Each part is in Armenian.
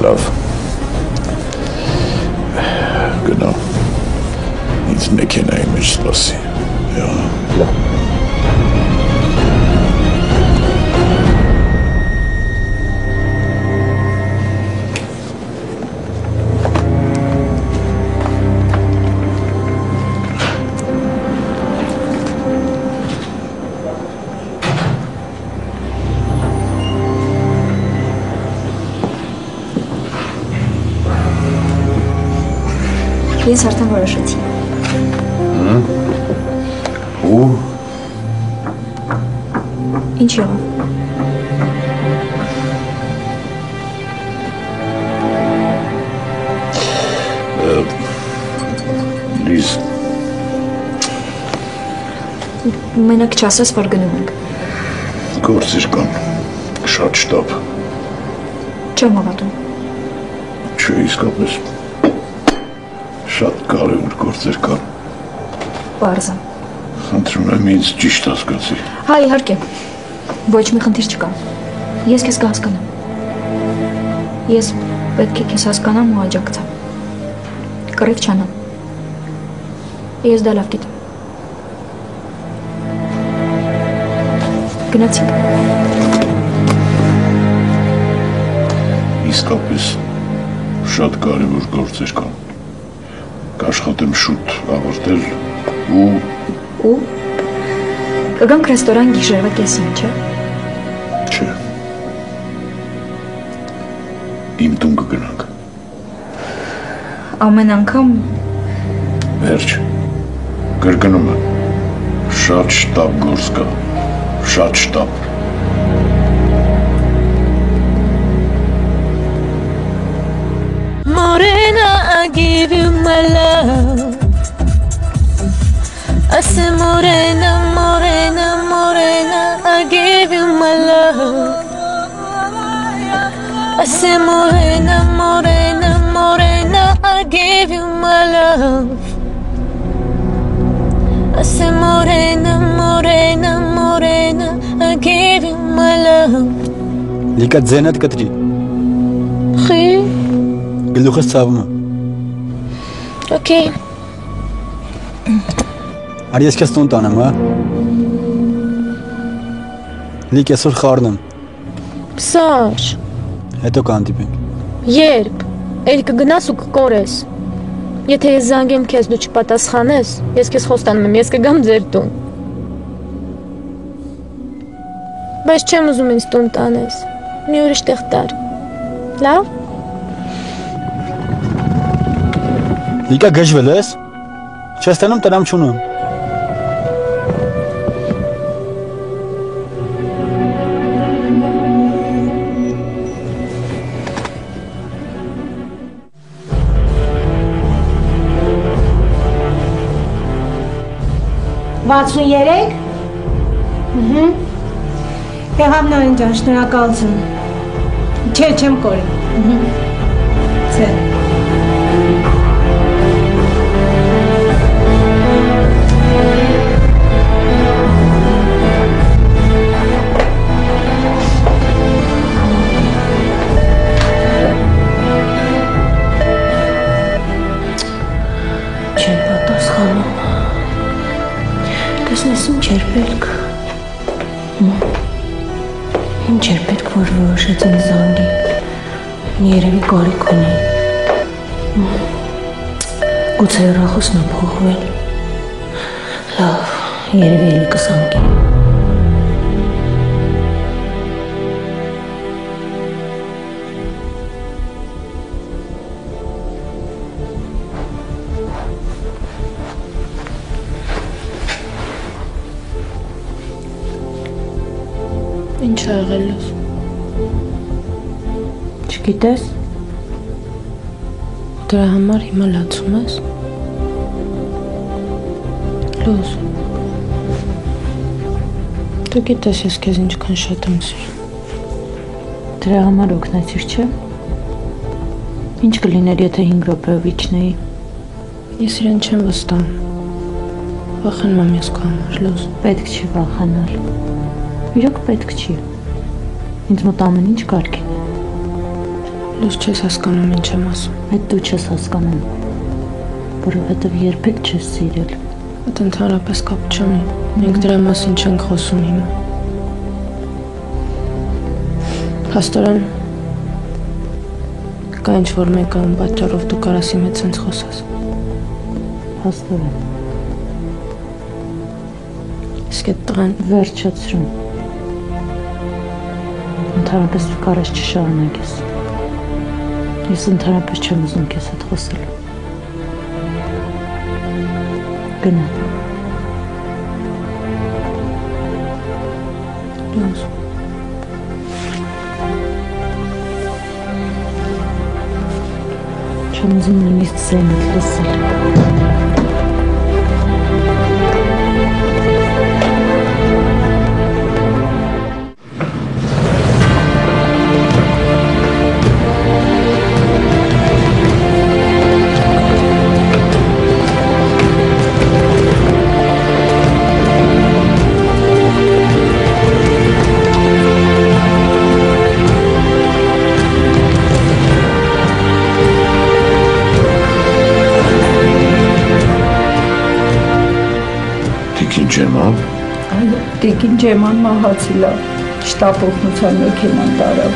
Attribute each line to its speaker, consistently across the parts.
Speaker 1: Լավ։ Գնա։ Ինձ մեքենայի մեջ սպասի։ Լավ։
Speaker 2: Ես արդեն որոշեցի։
Speaker 1: Ու։
Speaker 2: Ինչ եղավ։
Speaker 1: Լիզ։
Speaker 2: Մենակ չասես, որ գնում ենք։
Speaker 1: Գործեր կան, շատ շտապ։
Speaker 2: Չեմ հավատում։
Speaker 1: Չէ, իսկապես։ Շատ կարևոր գործեր կան։
Speaker 2: Պարզ է։
Speaker 1: Խնդրում եմ ինձ ճիշտ հասկացի։
Speaker 2: Հա, իհարկե։ Ոչ մի խնդիր չկա։ Ես քեզ կհասկանամ։ Ես պետք է քեզ հասկանամ ու աջակցեմ։ Կռիվ չանամ։ Ես դա լավ գիտեմ։ Գնացինք։
Speaker 1: Իսկապես շատ կարևոր գործեր կան։ Կաշխատեմ շուտ ավարտել ու
Speaker 2: կգանք ռեստորան գիշերվա կեսին, չէ՞։
Speaker 1: Չէ։ Իմ տուն կգնանք։
Speaker 2: Ամեն անգամ
Speaker 1: Վերջ։ Կրկնում եմ։ Շատ շտապ գործ կա։ Շատ շտապ։
Speaker 3: Morena, I give you my love. I say morena, morena, morena, I give you my love. I say morena, morena, morena, I give you my love. I say morena, morena, morena, I give you my love.
Speaker 4: Լիկա ձենդ կտրի։
Speaker 3: Խի։
Speaker 4: Գլուխս ցավում է։
Speaker 3: Okay.
Speaker 4: Արի ես քեզ տուն տանեմ, հա։ Լիկ այսօր խառն եմ։
Speaker 3: Սաշ։
Speaker 4: Հետո կհանդիպենք։
Speaker 3: Երբ։ Էլ կգնաս ու կկորես։ Եթե ես զանգեմ քեզ դու չպատասխանես, ես քեզ խոստանում եմ, ես կգամ ձեր տուն։ Բայց չեմ ուզում ինձ տուն տանես։ Մի ուրիշ տեղ տար։ Լավ։
Speaker 4: Լիկա գժվել ես։ Չես տանում տրամ չունեմ։
Speaker 5: Վաթսուն Եղավ նոյն ջան, շնորհակալություն։ Չէ, չեմ կորի։ Չէ։
Speaker 3: Չեմ պատասխանում։ Տեսնես ինչ էր պետք։ Ինչ էր պետք, որ որոշեց ինձ զանգի։ Երևի կարիք ունի։ Գուցե հեռախոսն է փոխվել։ Լավ, երևի էլի կզանգի։ Ինչ ա եղել ես։ Չգիտես։ Դրա համար հիմա լացում ես։ Լուզ։ Դու գիտես ես քեզ ինչքան շատ եմ սիրում։ Դրա համար օգնեցիր, չէ՞։ Ինչ կլիներ, եթե 5 րոպեով իջնեի։ Ես իրեն չեմ վստահում։ Վախենում եմ ես քո համար, Լուզ։ Պետք չի վախենալ։ Իրոք պետք չի։ Ինձ մոտ ամեն ինչ կարգին է։ Լույս չես հասկանում ինչ եմ ասում։
Speaker 2: Այդ դու չես հասկանում, որովհետև երբեք չես սիրել։
Speaker 3: Այդ ընդհանրապես կապ չունի։ Մենք դրա մասին չենք խոսում հիմա։ Փաստորեն կա ինչ-որ մեկը, ում պատճառով դու կարաս իմ հետ սենց խոսաս։
Speaker 2: Փաստորեն։
Speaker 3: Իսկ այդ տղան
Speaker 2: Վերջացրու։ Ընդհանրապես կարես չշարունակես։ Ես ընդհանրապես չեմ ուզում քեզ հետ խոսել։ Գնա։
Speaker 3: լույս։
Speaker 2: Չեմ ուզում նույնիսկ ձայնդ լսել։
Speaker 6: Տիկին Ջեման մահացել է, շտապ օգնության մեքենան տարավ։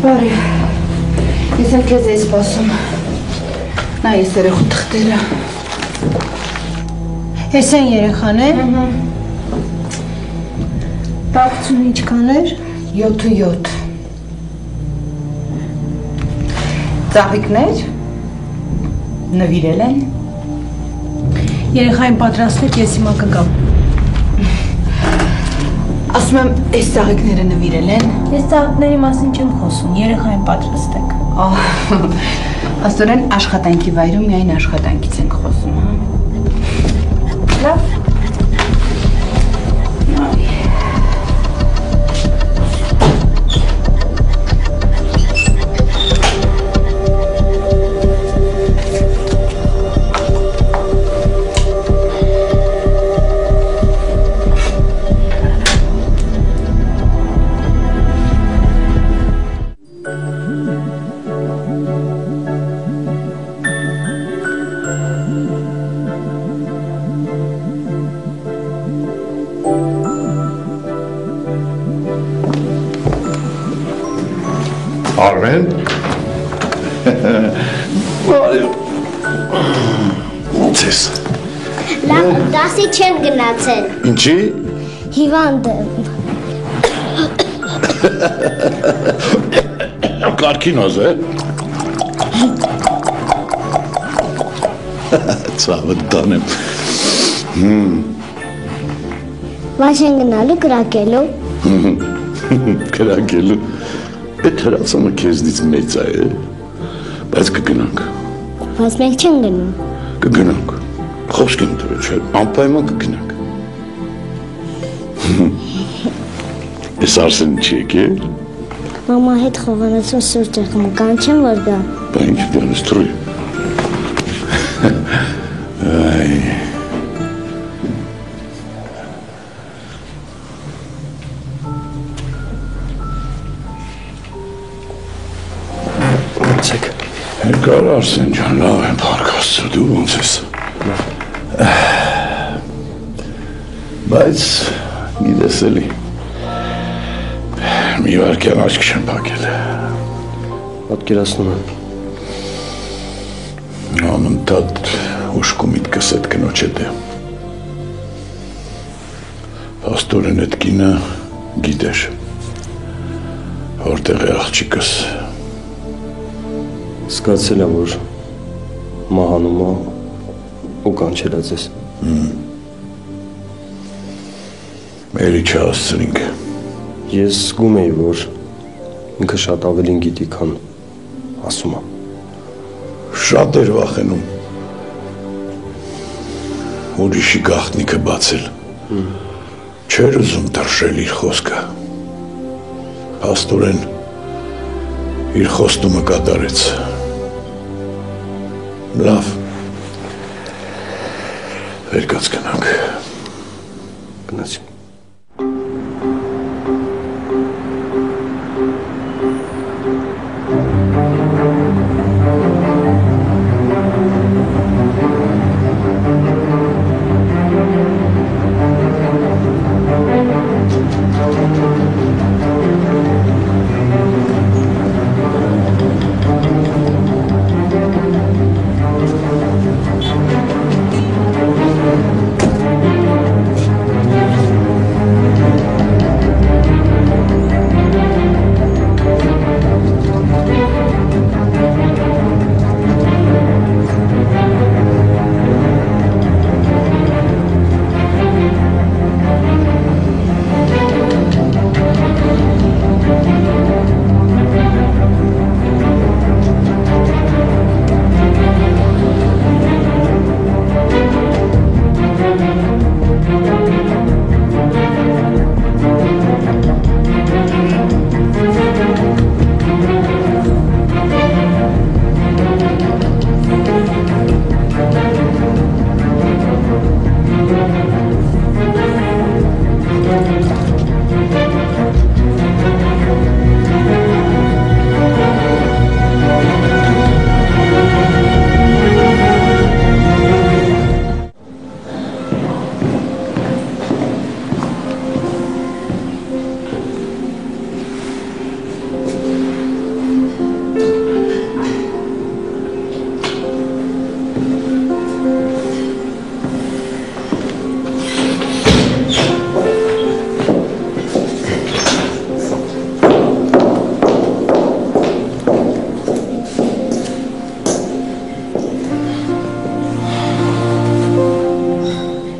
Speaker 7: Բարի, ես էլ քեզ էի սպասում, նա ես երեխու թղթերը։
Speaker 5: Ես են երեխան է։ Բաղցուն ինչքան էր։
Speaker 7: 7-7 ծաղիկներ նվիրել են։
Speaker 5: Երեխային պատրաստեք, ես հիմա կգամ։
Speaker 7: Ասում եմ, այս ծաղիկները նվիրել են։
Speaker 5: Ես ծաղիկների մասին չեմ խոսում, երեխային պատրաստեք։
Speaker 7: Աստորեն աշխատանքի վայրում միայն աշխատանքից ենք խոսում, հա։
Speaker 5: Լավ։
Speaker 1: Արմեն, ոնց ես,
Speaker 8: Լավ, դասի չեմ գնացել։
Speaker 1: Ինչի։
Speaker 8: Հիվանդ եմ։
Speaker 1: Կարգինոզ է։ Ցավը տանեմ։
Speaker 8: Վաշ են գնալու կրակելու։
Speaker 1: Կրակելու։ Այդ հրացումը քեզնից մեծ է, բայց կգնանք։
Speaker 8: Բայց մենք չեն գնում։
Speaker 1: Կգնանք։ Խոսք եմ տվել, չէ, անպայման կգնանք։ Ես Արսեն չի եկել։
Speaker 8: Մամա հետ խոհանոցում սուրճ եղում, կանչեմ որ գա։
Speaker 1: Բա ինչ դրանց թրի։ Այ Հեկար Արսեն ջան, լավ եմ պարկաստր, դու ոնց ես։ Բայց գիտես էլի, մի վարկյան աչք չեմ պակել։
Speaker 9: Պատկերացնում եմ։
Speaker 1: Ամընդատ ուշկու միտքս էդ կնոջ հետ է։ Պաստորեն էդ կինը գիտեր, որտեղ է աղջիկս։
Speaker 9: Զգացել եմ, որ մահանում է ու կանչել է ձեզ։
Speaker 1: Էլի չհասցրինք։
Speaker 9: Ես զգում էի, որ ինքը շատ ավելին գիտի, քան ասում է։
Speaker 1: Շատ էր վախենում ուրիշի գաղտնիքը բացել։ Չէր ուզում դրժել իր խոսքը։ Պաստորեն իր խոստումը կատարեց։ Լավ, վերկաց գնանք։
Speaker 9: Գնացինք։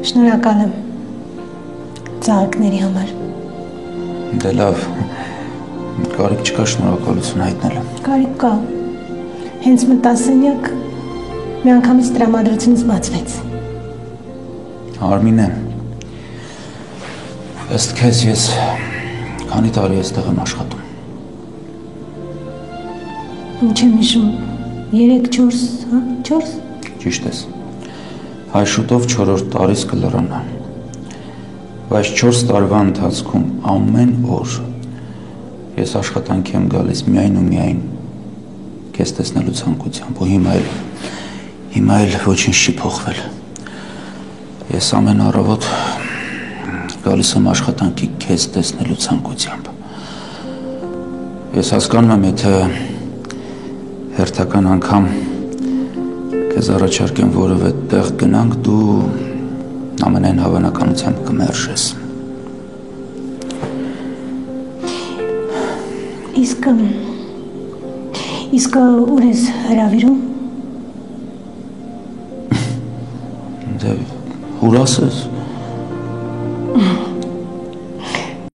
Speaker 5: Շնորհակալ եմ ծաղիկների համար։
Speaker 10: Դե լավ, կարիք չկա շնորհակալություն հայտնելը։
Speaker 5: Կարիք կա։ Հենց մտասենյակ միանգամից տրամադրությունից բացվեց։
Speaker 10: Արմինե, ըստ քեզ ես քանի տարի այստեղ եմ աշխատում։
Speaker 5: Ինչ եմ հիշում, 3-4, հա, 4։
Speaker 10: Ճիշտ ես։ Այս շուտով 4-րդ տարիս կլրանա։ Բայց 4 տարվա ընթացքում ամեն օր ես աշխատանքի եմ գալիս միայն ու միայն քեզ տեսնելու ցանկությամբ ու հիմա էլ ոչինչ չի փոխվել։ Ես ամեն առավոտ գալիս եմ աշխատանքի քեզ տեսնելու ցանկությամբ։ Ես հասկանում եմ, եթե հերթական անգամ քեզ առաջարկեմ որևէ տեղ գնանք, դու ամենայն հավանականությամբ կմերժես։
Speaker 8: Իսկ ուր ես հրավիրում։
Speaker 10: Դե ուր ասես։